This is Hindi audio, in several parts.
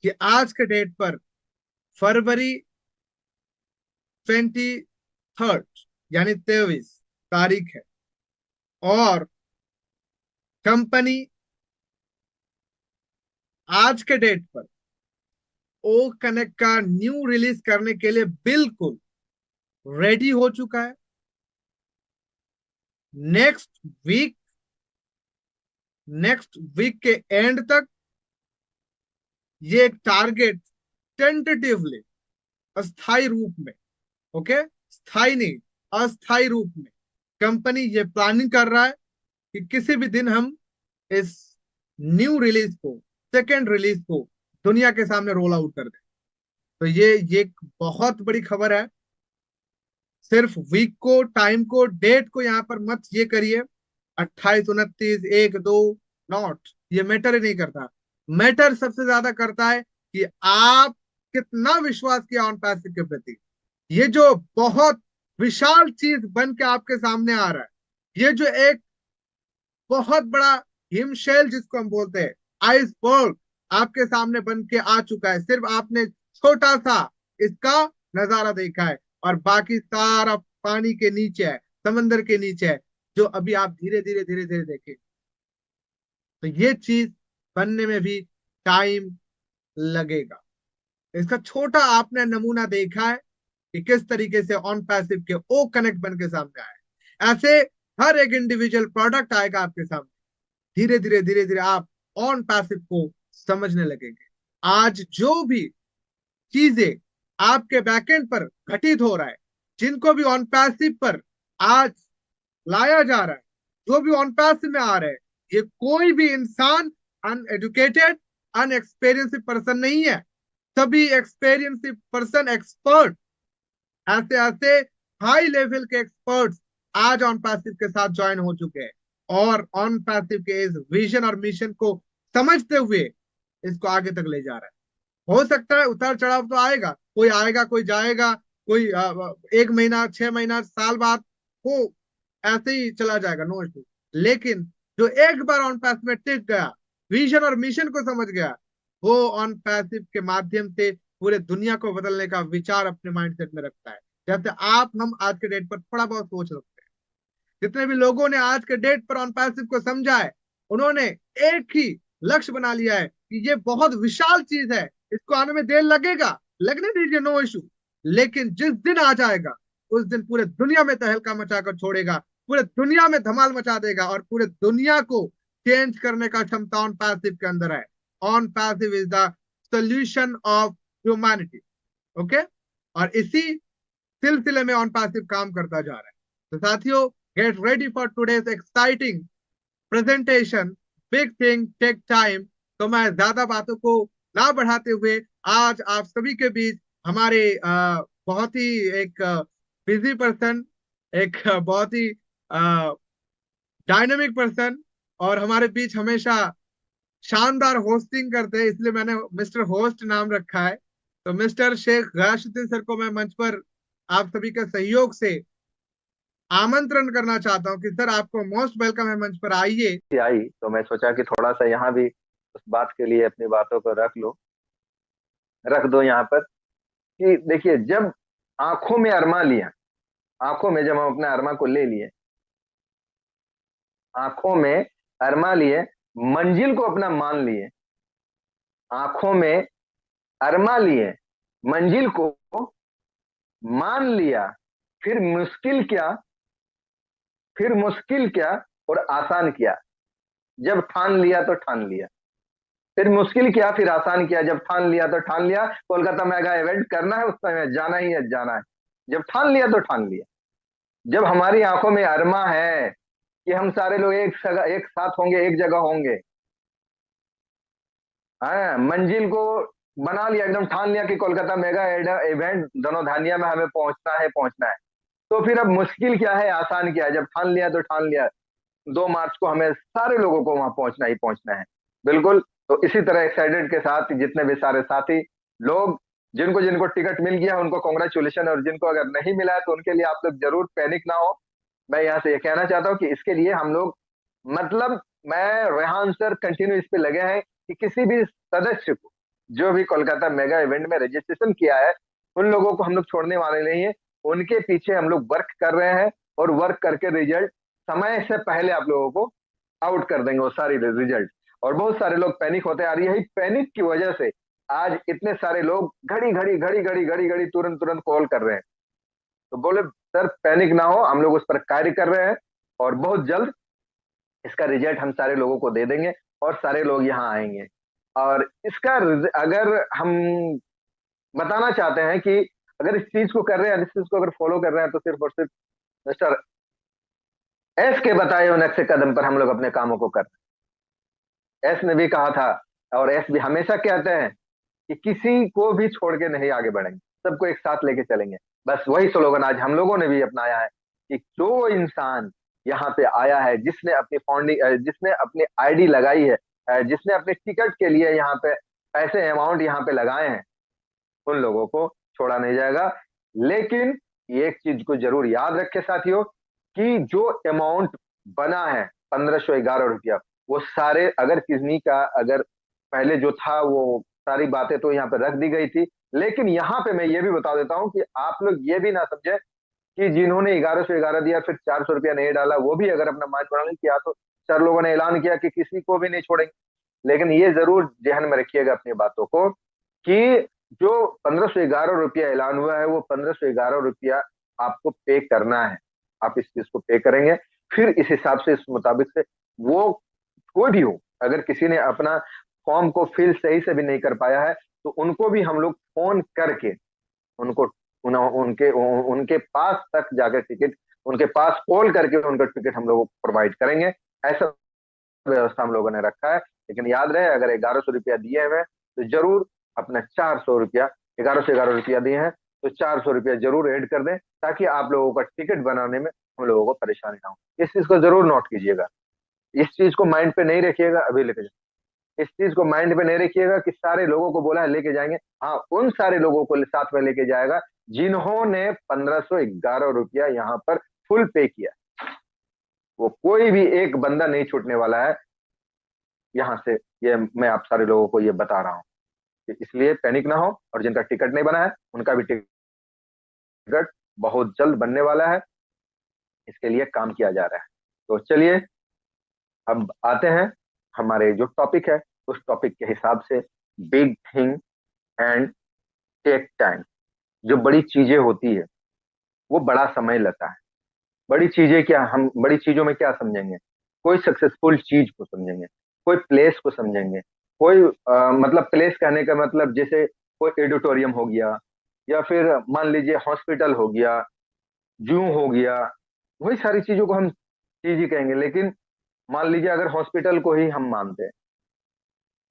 कि आज के डेट पर फरवरी 23 यानी 23 तारीख है, और कंपनी आज के डेट पर ओ कनेक्ट का न्यू रिलीज करने के लिए बिल्कुल रेडी हो चुका है। नेक्स्ट वीक नेक्स्ट वीक के एंड तक ये एक टारगेट टेंटेटिवली, अस्थाई रूप में, ओके, स्थाई नहीं, अस्थाई रूप में कंपनी ये प्लानिंग कर रहा है कि किसी भी दिन हम इस न्यू रिलीज को, सेकेंड रिलीज को दुनिया के सामने रोल आउट कर दें। तो ये एक बहुत बड़ी खबर है। सिर्फ वीक को, टाइम को, डेट को यहां पर मत ये करिए 28, 29, 1, 2, नॉट, ये मैटर ही नहीं करता। मैटर सबसे ज्यादा करता है कि आप कितना विश्वास किया ऑन पैसिव के प्रति। ये जो बहुत विशाल चीज बन के आपके सामने आ रहा है, ये जो एक बहुत बड़ा हिमशैल जिसको हम बोलते हैं, आइसबर्ग, आपके सामने बन के आ चुका है। सिर्फ आपने छोटा सा इसका नजारा देखा है, और बाकी सारा पानी के नीचे है, समंदर के नीचे है, जो अभी आप धीरे धीरे धीरे धीरे देखें। तो ये चीज बनने में भी टाइम लगेगा। इसका छोटा आपने नमूना देखा है कि किस तरीके से ऑन पैसिव के ओ कनेक्ट बन के सामने आए। ऐसे हर एक इंडिविजुअल प्रोडक्ट आएगा आपके सामने। धीरे धीरे धीरे धीरे आप ऑन पैसिव को समझने लगेंगे। आज जो भी चीजें आपके बैकएंड पर घटित हो रहा है, जिनको भी ऑन पैसिव पर आज लाया जा रहा है, जो भी ऑन पैसिव में आ रहे हैं, ये कोई भी इंसान अनएडुकेटेड, अनएक्सपीरियंस्ड पर्सन नहीं है। सभी एक्सपीरियंस्ड पर्सन, एक्सपर्ट, ऐसे ऐसे हाई लेवल के एक्सपर्ट्स आज ऑन पैसिव के साथ ज्वाइन हो चुके हैं, और ऑन पैसिव के इस विजन और मिशन को समझते हुए इसको आगे तक ले जा रहा है। हो सकता है उतार चढ़ाव तो आएगा, कोई आएगा कोई जाएगा, कोई 1 महीना, 6 महीना, साल बाद वो ऐसे ही चला जाएगा, नो इशू। लेकिन जो एक बार ऑन पैसिव में टिक गया, विजन और मिशन को समझ गया, वो ऑन पैसिव के माध्यम से पूरे दुनिया को बदलने का विचार अपने माइंडसेट में रखता है। जैसे आप हम आज के डेट पर थोड़ा बहुत सोच रखते हैं, जितने भी लोगों ने आज के डेट पर ऑन पैसिव को समझा है, उन्होंने एक ही लक्ष्य बना लिया है कि ये बहुत विशाल चीज है, इसको आने में देर लगेगा, लगने दीजिए, नो इशू। लेकिन जिस दिन आ जाएगा, उस दिन पूरे दुनिया में तहलका मचाकर छोड़ेगा, पूरे दुनिया में धमाल मचा देगा, और पूरे दुनिया को चेंज करने का क्षमता ऑन पैसिव के अंदर है। On passive is the solution of humanity, okay. और इसी सिलसिले में ऑन पैसिव काम करता जा रहा है। तो साथियों, get ready for today's exciting presentation. Big thing tech time. तो मैं ज्यादा बातों को ना बढ़ाते हुए आज आप सभी के बीच हमारे बहुत ही एक बिजी पर्सन, एक बहुत ही डायनेमिक पर्सन, और हमारे बीच हमेशा शानदार होस्टिंग करते हैं, इसलिए मैंने मिस्टर होस्ट नाम रखा है। तो मिस्टर शेख गयासुद्दीन सर को मैं मंच पर आप सभी के सहयोग से आमंत्रण करना चाहता हूं कि सर आपको मोस्ट वेलकम है, मंच पर आइए। आई तो मैं सोचा कि थोड़ा सा यहाँ भी उस बात के लिए अपनी बातों को रख दो यहाँ पर कि देखिए, जब आंखों में अरमा लिया, आंखों में जब हम अपने अरमा को ले लिए, आंखों में अरमा लिए, मंजिल को अपना मान लिए, आंखों में अरमा लिए, मंजिल को मान लिया, फिर मुश्किल क्या, फिर मुश्किल क्या और आसान किया। जब ठान लिया तो ठान लिया, फिर मुश्किल किया, फिर आसान किया। जब ठान लिया तो ठान लिया, कोलकाता मेगा इवेंट करना है, उस समय जाना ही है, जाना है। जब ठान लिया तो ठान लिया। जब हमारी आंखों में अरमा है कि हम सारे लोग एक साथ होंगे, एक जगह होंगे, हाँ, मंजिल को बना लिया, एकदम ठान लिया कि कोलकाता मेगा इवेंट धनोधानिया में हमें पहुंचना है, पहुंचना है। तो फिर अब मुश्किल क्या है, आसान क्या है? जब ठान लिया तो ठान लिया। 2 मार्च को हमें सारे लोगों को वहां पहुंचना ही पहुंचना है, बिल्कुल। तो इसी तरह एक्साइटेड के साथ जितने भी सारे साथी लोग, जिनको जिनको टिकट मिल गया उनको कॉन्ग्रेचुलेशन, और जिनको अगर नहीं मिला है तो उनके लिए आप लोग जरूर पैनिक ना हो। मैं यहाँ से ये कहना चाहता हूँ कि इसके लिए हम लोग, मतलब मैं रेहान सर कंटिन्यू इस पे लगे हैं कि किसी भी सदस्य को जो भी कोलकाता मेगा इवेंट में रजिस्ट्रेशन किया है, उन लोगों को हम लोग छोड़ने वाले नहीं है। उनके पीछे हम लोग वर्क कर रहे हैं, और वर्क करके रिजल्ट समय से पहले आप लोगों को आउट कर देंगे वो सारी रिजल्ट। और बहुत सारे लोग पैनिक होते हैं, और यही पैनिक की वजह से आज इतने सारे लोग घड़ी घड़ी घड़ी घड़ी घड़ी घड़ी तुरंत तुरंत कॉल कर रहे हैं। तो बोले सर पैनिक ना हो, हम लोग उस पर कार्य कर रहे हैं, और बहुत जल्द इसका रिजल्ट हम सारे लोगों को दे देंगे, और सारे लोग यहाँ आएंगे। और इसका अगर हम बताना चाहते हैं कि अगर इस चीज को कर रहे हैं, इस चीज को अगर फॉलो कर रहे हैं, तो सिर्फ और सिर्फ मिस्टर एस के बताए हुए नक्शे कदम पर हम लोग अपने कामों को कर रहे हैं। एस ने भी कहा था, और एस भी हमेशा कहते हैं कि किसी को भी छोड़ के नहीं आगे बढ़ेंगे, सबको एक साथ लेके चलेंगे। बस वही स्लोगन आज हम लोगों ने भी अपनाया है कि जो इंसान यहाँ पे आया है, जिसने अपनी फाउंडिंग, जिसने अपनी आईडी लगाई है, जिसने अपने टिकट के लिए यहाँ पे पैसे अमाउंट यहाँ पे लगाए हैं, उन लोगों को छोड़ा नहीं जाएगा। लेकिन एक चीज को जरूर याद रखे साथियों, कि जो अमाउंट बना है 1511 रुपया, वो सारे अगर किसी का अगर पहले जो था वो सारी बातें तो यहाँ पे रख दी गई थी। लेकिन यहाँ पे मैं ये भी बता देता हूँ कि आप लोग ये भी ना समझे कि जिन्होंने 1111 दिया फिर 400 रुपया नहीं डाला, वो भी अगर अपना माइंड बना ले किया, तो सर लोगों ने ऐलान किया कि किसी को भी नहीं छोड़ेंगे। लेकिन ये जरूर ध्यान में रखिएगा अपनी बातों को, कि जो 1511 रुपया ऐलान हुआ है, वो 1511 रुपया आपको पे करना है। आप इस चीज को पे करेंगे, फिर इस हिसाब से, इस मुताबिक से, वो कोई भी हो, अगर किसी ने अपना फॉर्म को फिल सही से भी नहीं कर पाया है, तो उनको भी हम लोग फोन करके उनको उनके उनके पास तक जाकर टिकट, उनके पास कॉल करके उनका टिकट हम लोग प्रोवाइड करेंगे। ऐसा व्यवस्था हम लोगों ने रखा है। लेकिन याद रहे, अगर 1100 रुपया दिए हुए तो जरूर अपना 400 रुपया, 1111 रुपया दिए हैं तो 400 रुपया जरूर ऐड कर दें, ताकि आप लोगों का टिकट बनाने में हम लोगों को परेशानी ना हो। इस चीज को जरूर नोट कीजिएगा, इस चीज को माइंड पे नहीं रखिएगा, अभी लेके इस चीज को माइंड पे नहीं रखिएगा कि सारे लोगों को बोला है लेके जाएंगे। हाँ, उन सारे लोगों को साथ में लेके जाएगा जिन्होंने 1511 रुपया यहाँ पर फुल पे किया। वो कोई भी एक बंदा नहीं छूटने वाला है यहाँ से, ये मैं आप सारे लोगों को ये बता रहा हूँ। इसलिए पैनिक ना हो, और जिनका टिकट नहीं बना है उनका भी टिकट बहुत जल्द बनने वाला है, इसके लिए काम किया जा रहा है। तो चलिए अब आते हैं हमारे जो टॉपिक है, उस टॉपिक के हिसाब से। Big thing and tech time. जो बड़ी चीजें होती है वो बड़ा समय लेता है। बड़ी चीजें क्या, हम बड़ी चीजों में क्या समझेंगे? कोई सक्सेसफुल चीज को समझेंगे, कोई प्लेस को समझेंगे, कोई मतलब प्लेस कहने का मतलब जैसे कोई एडिटोरियम हो गया, या फिर मान लीजिए हॉस्पिटल हो गया, जू हो गया, वही सारी चीजों को हम चीज ही कहेंगे। लेकिन मान लीजिए अगर हॉस्पिटल को ही हम मानते हैं,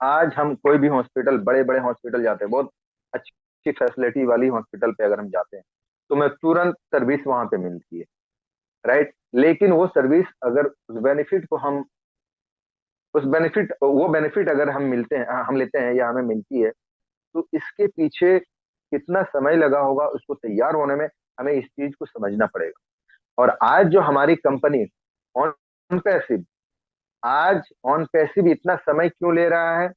आज हम कोई भी हॉस्पिटल, बड़े बड़े हॉस्पिटल जाते हैं, बहुत अच्छी फैसिलिटी वाली हॉस्पिटल पे अगर हम जाते हैं, तो हमें तुरंत सर्विस वहां पे मिलती है, राइट। लेकिन वो सर्विस अगर उस बेनिफिट को हम उस बेनिफिट वो बेनिफिट अगर हम मिलते हैं, हम लेते हैं या हमें मिलती है, तो इसके पीछे कितना समय लगा होगा उसको तैयार होने में, हमें इस चीज को समझना पड़ेगा। और आज जो हमारी कंपनी ऑन पैसिव आज ऑन पैसिव इतना समय क्यों ले रहा है?